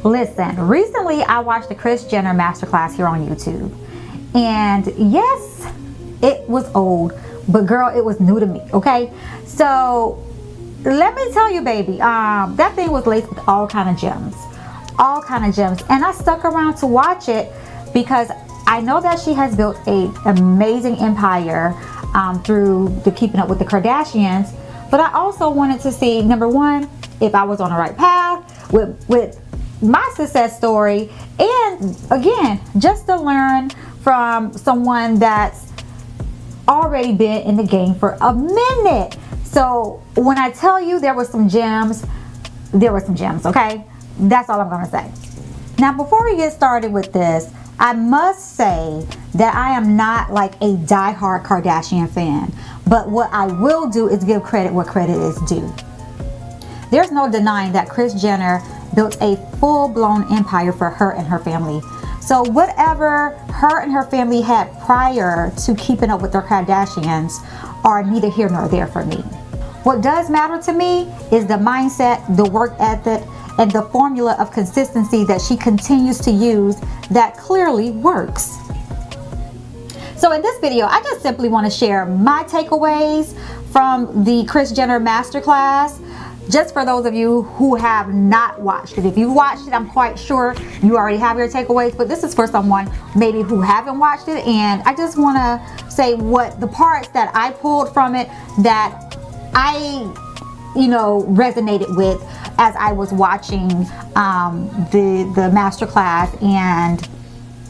Listen, recently I watched the Kris Jenner MasterClass here on YouTube. And yes, it was old, but girl, it was new to me, okay? So let me tell you, baby, that thing was laced with all kind of gems. All kind of gems. And I stuck around to watch it because I know that she has built an amazing empire through the keeping up with the Kardashians. But I also wanted to see, number one, if I was on the right path with my success story, and again, just to learn from someone that's already been in the game for a minute. So when I tell you there were some gems, okay? That's all I'm gonna say. Now, before we get started with this, I must say that I am not like a diehard Kardashian fan, but what I will do is give credit where credit is due. There's no denying that Kris Jenner built a full-blown empire for her and her family. So whatever her and her family had prior to keeping up with the Kardashians are neither here nor there for me. What does matter to me is the mindset, the work ethic, and the formula of consistency that she continues to use that clearly works. So in this video, I just simply want to share my takeaways from the Kris Jenner Masterclass, just for those of you who have not watched it. If you've watched it, I'm quite sure you already have your takeaways, but this is for someone maybe who haven't watched it, and I just want to say what the parts that I pulled from it that I resonated with as I was watching the masterclass, and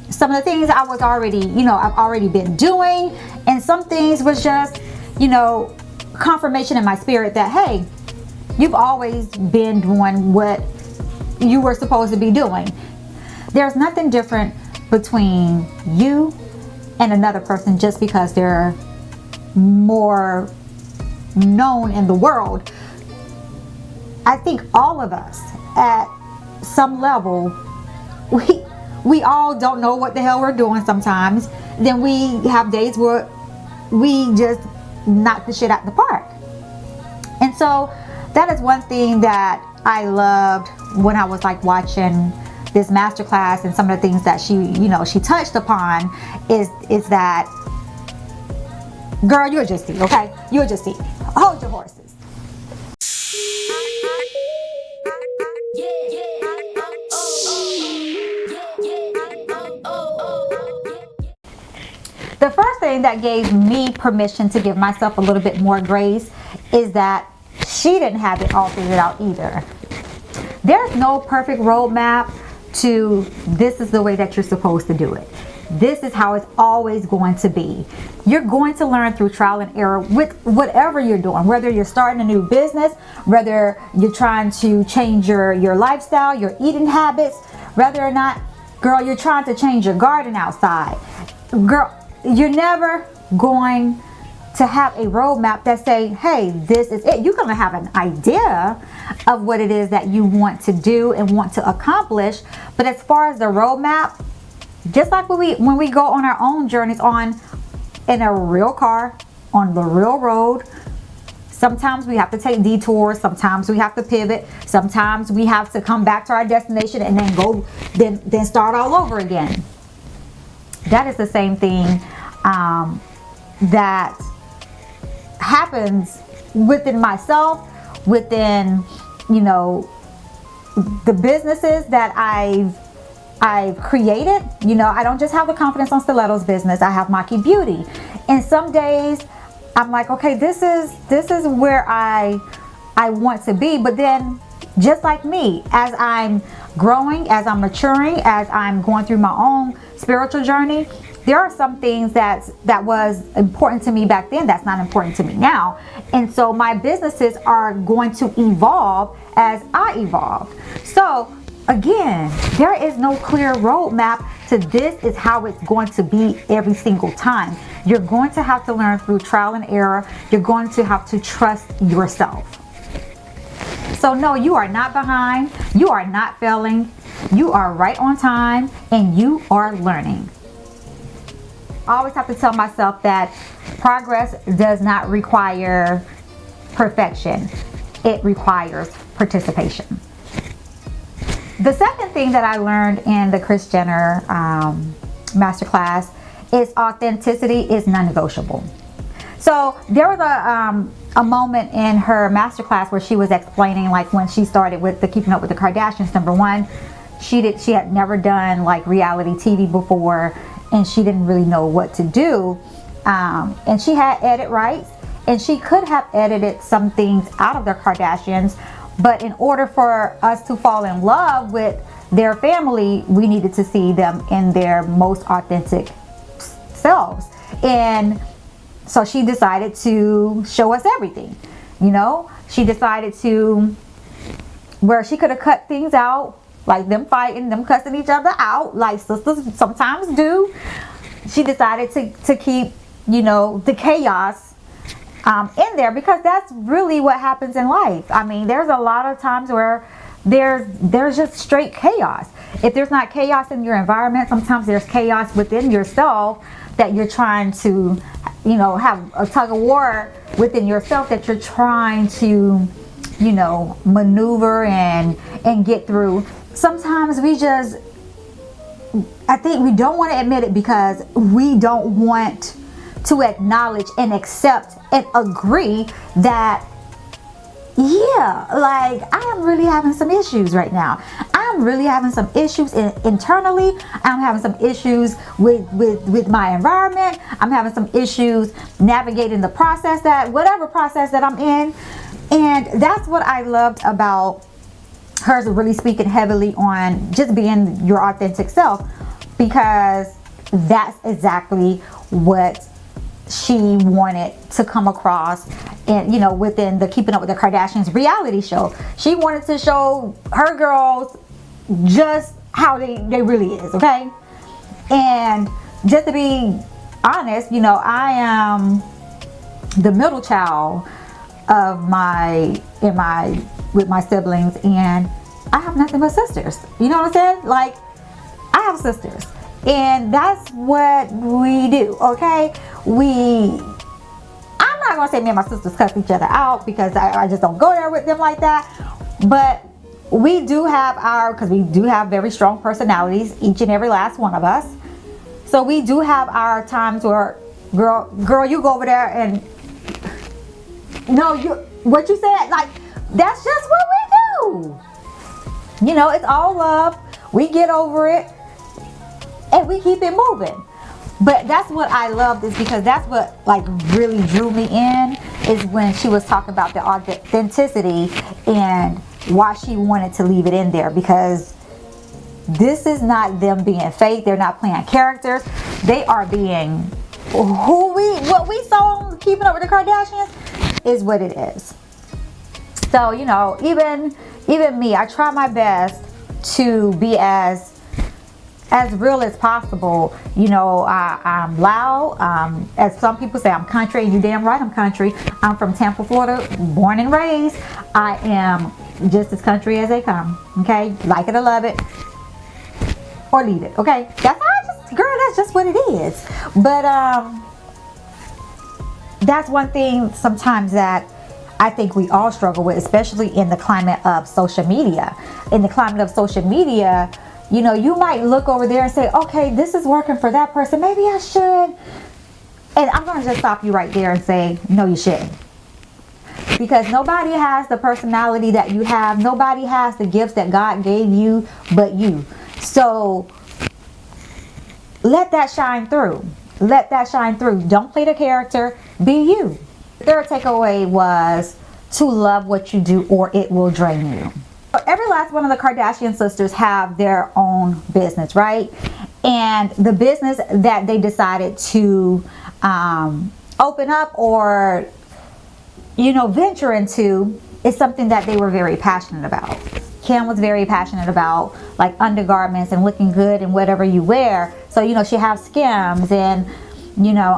some of the things I was already, I've already been doing, and some things was just, confirmation in my spirit that, hey, you've always been doing what you were supposed to be doing. There's nothing different between you and another person just because they're more known in the world. I think all of us at some level, we all don't know what the hell we're doing sometimes. Then we have days where we just knock the shit out the park. And so that is one thing that I loved when I was like watching this masterclass, and some of the things that she touched upon is that, girl, you'll just see, okay? You'll just see. Hold your horses. The first thing that gave me permission to give myself a little bit more grace is that she didn't have it all figured out either. There's no perfect roadmap to this is the way that you're supposed to do it. This is how it's always going to be. You're going to learn through trial and error with whatever you're doing, whether you're starting a new business, whether you're trying to change your lifestyle, your eating habits, whether or not, girl, you're trying to change your garden outside. Girl, you're never going to have a roadmap that say, hey, this is it. You're going to have an idea of what it is that you want to do and want to accomplish. But as far as the roadmap, just like when we go on our own journeys in a real car, on the real road, sometimes we have to take detours, sometimes we have to pivot, sometimes we have to come back to our destination and then start all over again. That is the same thing that happens within myself, within the businesses that I've created. I don't just have the confidence on Stilettos business. I have Maki Beauty, and some days I'm like, okay, this is where I want to be. But then, just like me, as I'm growing, as I'm maturing, as I'm going through my own spiritual journey, there are some things that was important to me back then that's not important to me now. And so my businesses are going to evolve as I evolve. So again, there is no clear roadmap to this is how it's going to be every single time. You're going to have to learn through trial and error. You're going to have to trust yourself. So no, you are not behind. You are not failing. You are right on time, and you are learning. I always have to tell myself that progress does not require perfection. It requires participation. The second thing that I learned in the Kris Jenner masterclass is authenticity is non-negotiable. So there was a moment in her masterclass where she was explaining, like, when she started with the Keeping Up with the Kardashians. Number one, she had never done like reality TV before, and she didn't really know what to do. And she had edit rights, and she could have edited some things out of the Kardashians, but in order for us to fall in love with their family, we needed to see them in their most authentic selves. And so she decided to show us everything. You know, she decided to, where she could have cut things out, like them fighting, them cussing each other out, like sisters sometimes do. She decided to keep, you know, the chaos in there, because that's really what happens in life. I mean, there's a lot of times where there's just straight chaos. If there's not chaos in your environment, sometimes there's chaos within yourself that you're trying to, you know, have a tug of war within yourself that you're trying to, you know, maneuver and get through. Sometimes I think we don't want to admit it because we don't want to acknowledge and accept and agree that, yeah, like, I am really having some issues right now. I'm really having some issues internally. I'm having some issues with my environment. I'm having some issues navigating the process, whatever process that I'm in. And that's what I loved about hers, really speaking heavily on just being your authentic self, because that's exactly what she wanted to come across, and, you know, within the Keeping Up with the Kardashians reality show. She wanted to show her girls just how they really is, okay? And just to be honest, you know, I am the middle child of with my siblings, and I have nothing but sisters. You know what I'm saying? Like, I have sisters, and that's what we do, okay? I'm not gonna say me and my sisters cuss each other out, because I just don't go there with them like that. But we do have because we do have very strong personalities, each and every last one of us. So we do have our times where, girl, you go over there and, no, what you said, like, that's just what we do. You know, it's all love. We get over it and we keep it moving. But that's what I loved, is because that's what, like, really drew me in, is when she was talking about the authenticity and why she wanted to leave it in there, because this is not them being fake. They're not playing characters. They are being what we saw on Keeping Up with the Kardashians is what it is. So, you know, even me, I try my best to be as real as possible. You know, I'm loud. As some people say, I'm country, and you're damn right I'm country. I'm from Tampa, Florida, born and raised. I am just as country as they come, okay? Like it or love it, or leave it, okay? That's just what it is. But that's one thing sometimes that I think we all struggle with, especially in the climate of social media. In the climate of social media, you know, you might look over there and say, okay, this is working for that person, maybe I should. And I'm going to just stop you right there and say, no, you shouldn't. Because nobody has the personality that you have. Nobody has the gifts that God gave you but you. So let that shine through. Let that shine through. Don't play the character. Be you. The third takeaway was to love what you do, or it will drain you. Every last one of the Kardashian sisters have their own business, right? And the business that they decided to open up, or, you know, venture into, is something that they were very passionate about. Kim was very passionate about, like, undergarments and looking good in whatever you wear. So, you know, she has Skims, and, you know,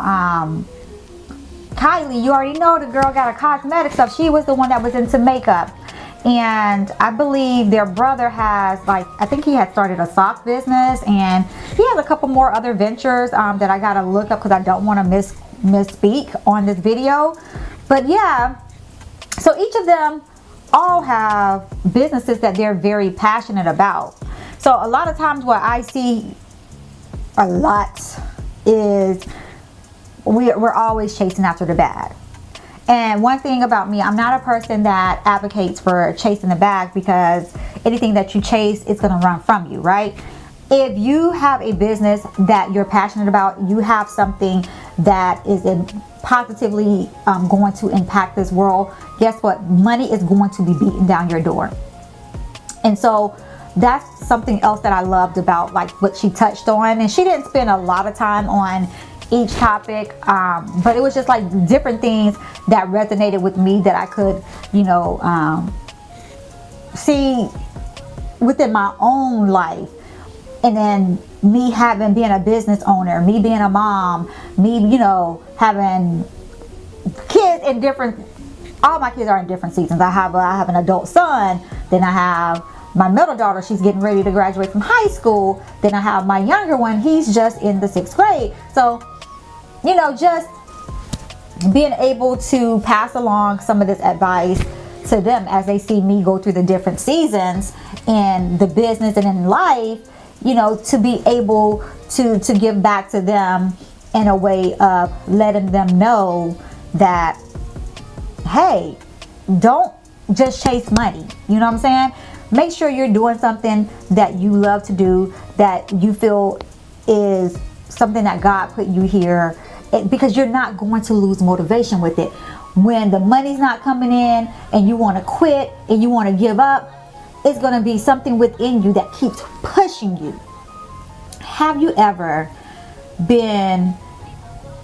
Kylie, you already know the girl got a cosmetic stuff. She was the one that was into makeup. And I believe their brother has, like, I think he had started a sock business, and he has a couple more other ventures that I gotta look up because I don't want to misspeak on this video. But yeah, so each of them all have businesses that they're very passionate about. So a lot of times what I see a lot is we're always chasing after the bag. And one thing about me, I'm not a person that advocates for chasing the bag, because anything that you chase is going to run from you, right? If you have a business that you're passionate about, you have something that is positively going to impact this world, guess what? Money is going to be beaten down your door. And so that's something else that I loved about like what she touched on. And she didn't spend a lot of time on each topic, but it was just like different things that resonated with me that I could, see within my own life. And then me being a business owner, me being a mom, me, having kids in all my kids are in different seasons. I have an adult son, then I have my middle daughter, she's getting ready to graduate from high school. Then I have my younger one, he's just in the 6th grade. So, just being able to pass along some of this advice to them as they see me go through the different seasons in the business and in life, to be able to give back to them in a way of letting them know that, hey, don't just chase money. You know what I'm saying? Make sure you're doing something that you love to do, that you feel is something that God put you here, because you're not going to lose motivation with it. When the money's not coming in and you want to quit and you want to give up, it's going to be something within you that keeps pushing you. Have you ever been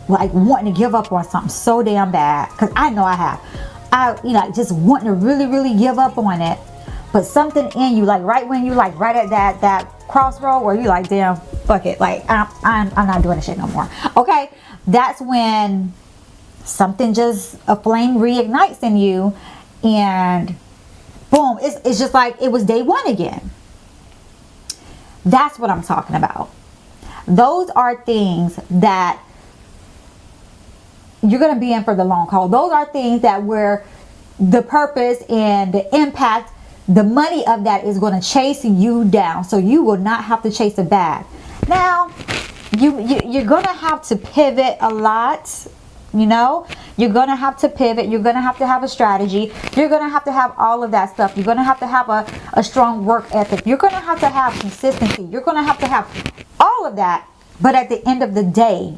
like wanting to give up on something so damn bad? Because I know I have. Just wanting to really, really give up on it. But something in you, like right when you like right at that crossroad where you like, damn, fuck it. Like I'm not doing this shit no more. Okay. That's when something a flame reignites in you, and boom, it's just like it was day one again. That's what I'm talking about. Those are things that you're going to be in for the long haul. Those are things that where the purpose and the impact, the money of that is going to chase you down. So you will not have to chase a bag. Now, you're going to have to pivot a lot. You're going to have to pivot. You're going to have a strategy. You're going to have all of that stuff. You're going to have a strong work ethic. You're going to have consistency. You're going to have all of that. But at the end of the day,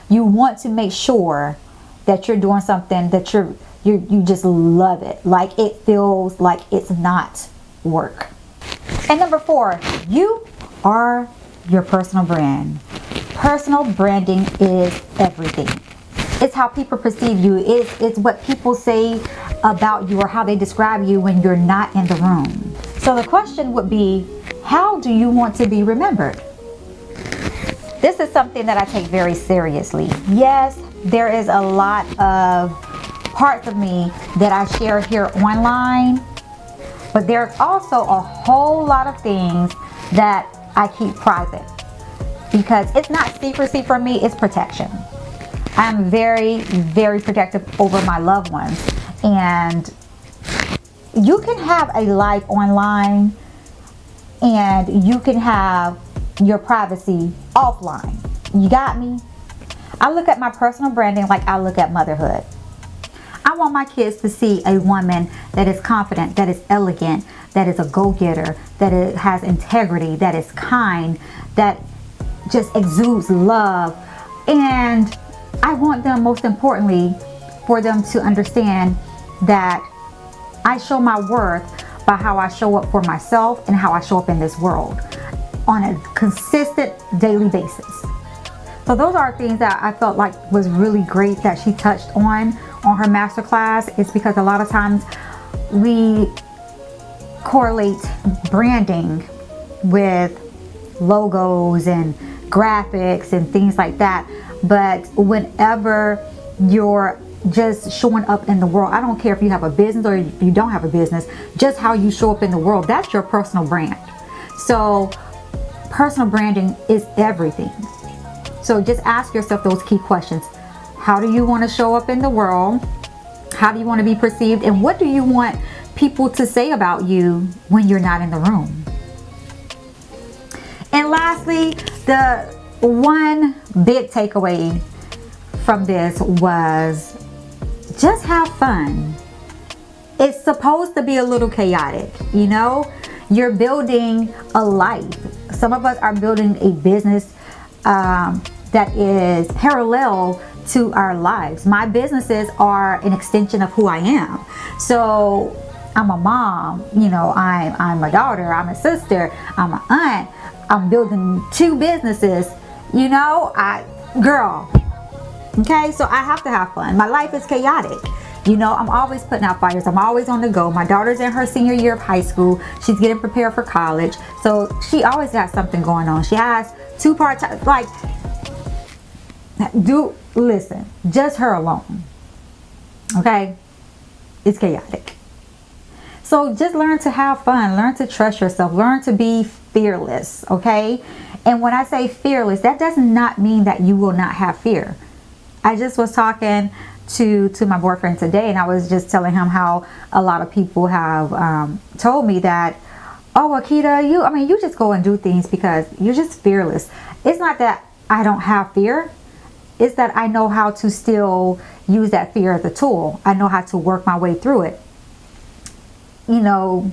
you want to make sure that you're doing something that you just love it. Like it feels like it's not work. And number 4, you are your personal brand. Personal branding is everything. It's how people perceive you. It's what people say about you or how they describe you when you're not in the room. So the question would be, how do you want to be remembered? This is something that I take very seriously. Yes, there is a lot of parts of me that I share here online, but there's also a whole lot of things that I keep private, because it's not secrecy for me, it's protection. I'm very, very protective over my loved ones. And you can have a life online and you can have your privacy offline. You got me? I look at my personal branding like I look at motherhood. I want my kids to see a woman that is confident, that is elegant, that is a go-getter, that has integrity, that is kind, that just exudes love. And I want them, most importantly, for them to understand that I show my worth by how I show up for myself and how I show up in this world on a consistent daily basis. So those are things that I felt like was really great that she touched on her masterclass. It's because a lot of times we correlate branding with logos and graphics and things like that. But whenever you're just showing up in the world, I don't care if you have a business or if you don't have a business, just how you show up in the world, that's your personal brand. So personal branding is everything. So just ask yourself those key questions. How do you want to show up in the world? How do you want to be perceived? And what do you want people to say about you when you're not in the room? And lastly, the one big takeaway from this was just have fun. It's supposed to be a little chaotic, you know? You're building a life. Some of us are building a business that is parallel to our lives. My businesses are an extension of who I am. So I'm a mom, you know, I'm a daughter, I'm a sister, I'm an aunt. I'm building 2 businesses, you know, girl. Okay, so I have to have fun. My life is chaotic. You know, I'm always putting out fires. I'm always on the go. My daughter's in her senior year of high school. She's getting prepared for college. So she always got something going on. She has 2 part-time, like, listen, just her alone. Okay? It's chaotic. So just learn to have fun. Learn to trust yourself. Learn to be fearless. Okay? And when I say fearless, that does not mean that you will not have fear. I just was talking to my boyfriend today, and I was just telling him how a lot of people have told me that, oh, Akita, you just go and do things because you're just fearless. It's not that I don't have fear. It's that I know how to still use that fear as a tool. I know how to work my way through it. You know,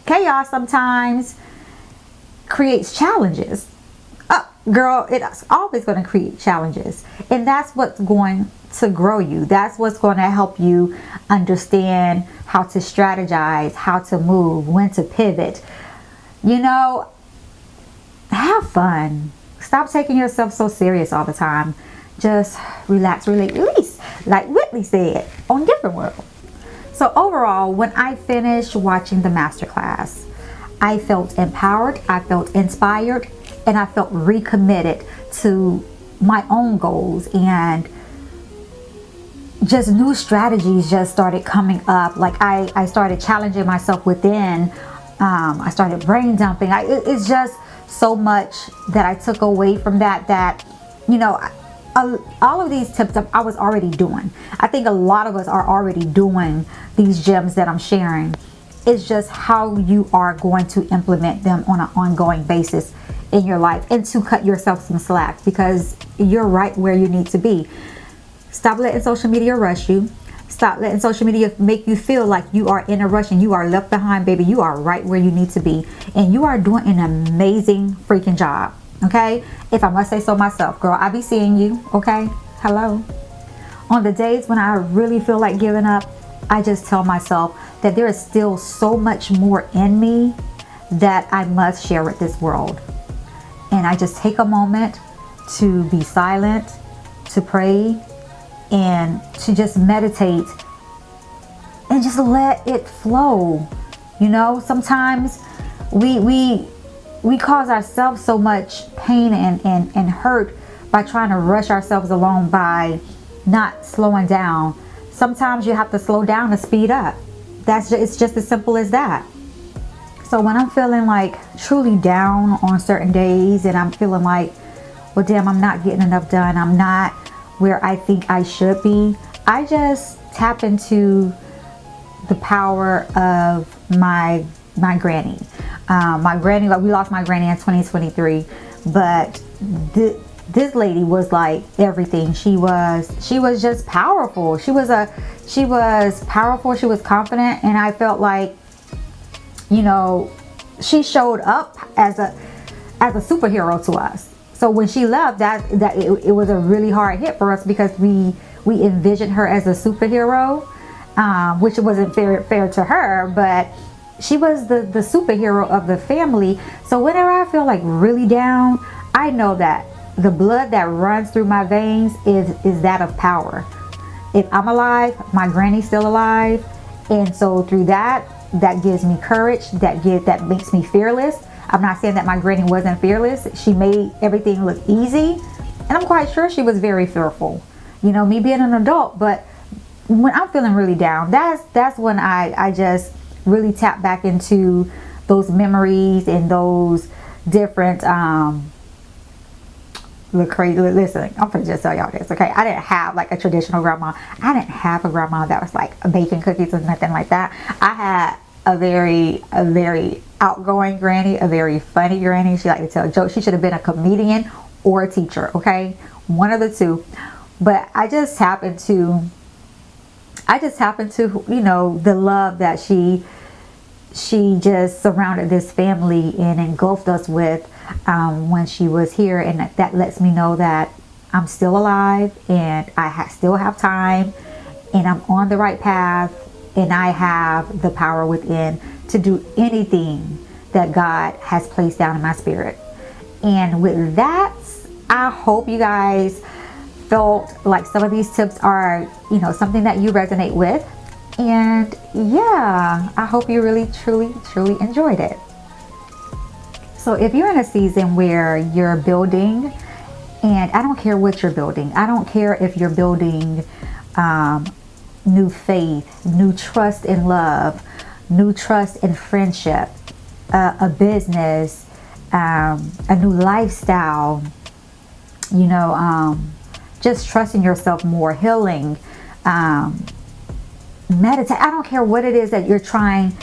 chaos sometimes creates challenges. Oh, girl, it's always going to create challenges. And that's what's going to grow you. That's what's going to help you understand how to strategize, how to move, when to pivot. You know, have fun. Stop taking yourself so serious all the time. Just relax, relate, release. Like Whitney said on Different World. So overall, when I finished watching the masterclass, I felt empowered, I felt inspired, and I felt recommitted to my own goals, and just new strategies just started coming up. Like I started challenging myself within. I started brain dumping. It's just so much that I took away from that, you know, all of these tips I was already doing. I think a lot of us are already doing these gems that I'm sharing. It's just how you are going to implement them on an ongoing basis in your life, and to cut yourself some slack, because you're right where you need to be. Stop letting social media rush you. Stop letting social media make you feel like you are in a rush and you are left behind, baby. You are right where you need to be, and you are doing an amazing freaking job. Okay, if I must say so myself, girl, I be seeing you. Okay, hello. On the days when I really feel like giving up, I just tell myself that there is still so much more in me that I must share with this world. And I just take a moment to be silent, to pray, and to just meditate and just let it flow. You know, sometimes we cause ourselves so much pain and hurt by trying to rush ourselves along, by not slowing down. Sometimes you have to slow down to speed up. It's just as simple as that. So when I'm feeling like truly down on certain days, and I'm feeling like, well, damn, I'm not getting enough done, I'm not where I think I should be, I just tap into the power of my granny. My granny, like, we lost my granny in 2023, but this lady was like everything. She was just powerful. She was powerful. She was confident, and I felt like, you know, she showed up as a superhero to us. So when she left, it was a really hard hit for us, because we envisioned her as a superhero, which wasn't fair to her, but she was the superhero of the family. So whenever I feel like really down, I know that the blood that runs through my veins is that of power. If I'm alive, my granny's still alive, and so through that gives me courage. That makes me fearless. I'm not saying that my granny wasn't fearless. She made everything look easy, and I'm quite sure she was very fearful. You know, me being an adult, but when I'm feeling really down, that's when I just really tap back into those memories and those different look crazy. Listen, I'm gonna just tell y'all this, okay? I didn't have like a traditional grandma. I didn't have a grandma that was like baking cookies or nothing like that. I had a very outgoing granny, a very funny granny. She liked to tell jokes. She should have been a comedian or a teacher, okay? One of the two. But I just happened to, you know, the love that she just surrounded this family and engulfed us with when she was here. And that lets me know that I'm still alive and I still have time and I'm on the right path and I have the power within to do anything that God has placed down in my spirit. And with that, I hope you guys felt like some of these tips are, you know, something that you resonate with. And yeah, I hope you really, truly enjoyed it. So if you're in a season where you're building, and I don't care what you're building, I don't care if you're building new faith, new trust in love, new trust in friendship, a business, a new lifestyle, you know, just trusting yourself more, healing, meditate. I don't care what it is that you're trying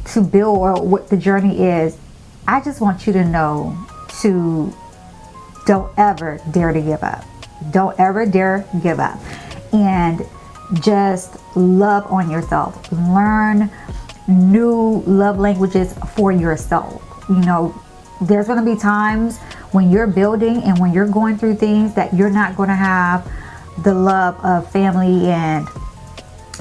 to build or what the journey is. I just want you to know to don't ever dare to give up. Don't ever dare give up. And just love on yourself. Learn new love languages for yourself. You know, there's going to be times when you're building and when you're going through things that you're not going to have the love of family and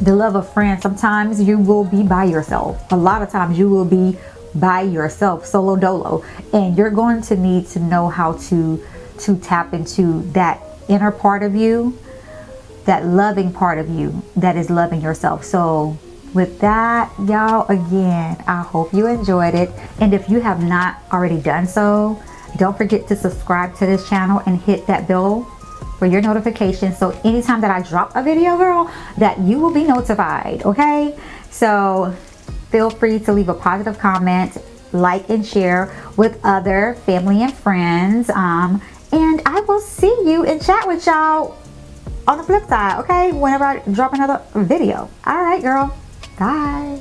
the love of friends. Sometimes you will be by yourself. A lot of times you will be by yourself, solo dolo, and you're going to need to know how to tap into that inner part of you, that loving part of you that is loving yourself. So with that, y'all, again, I hope you enjoyed it. And if you have not already done so, don't forget to subscribe to this channel and hit that bell for your notifications. So anytime that I drop a video, girl, that you will be notified, okay? So feel free to leave a positive comment, like and share with other family and friends. And I will see you and chat with y'all on the flip side, okay? Whenever I drop another video. All right, girl. Bye.